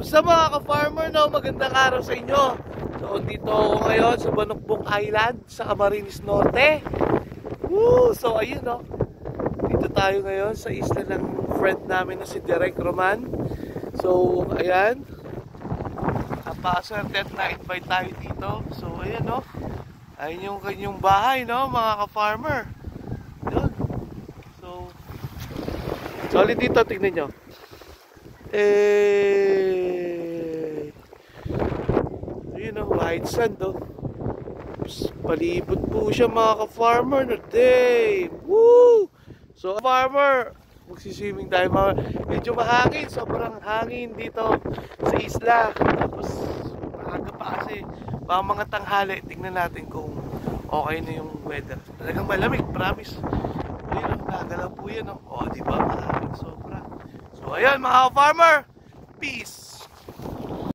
Basta mga ka-farmer, no, magandang araw sa inyo. So, dito ako ngayon sa Banokbong Island, sa Camarines Norte. Woo! So, ayun, no. Dito tayo ngayon sa isla ng friend namin na si Derek Roman. So, ayan. Napakaswerte at na-invite tayo dito. So, ayan, no. Ayun yung kanyang bahay, no, mga ka-farmer. Yun. So, solid dito, tignan nyo. Yun o, white sand o. Palibot po siya mga ka-farmer na day. Woo! So farmer, magsiswimming tayo mga. Medyo mahangin, sobrang hangin dito sa isla. Tapos maaga pa kasi mga tanghali. Tingnan natin kung okay na yung weather. Talagang malamig, promise. Ayun o, nagalaw po yan o. O diba, mahangin sobra. So ayan mga farmer, peace!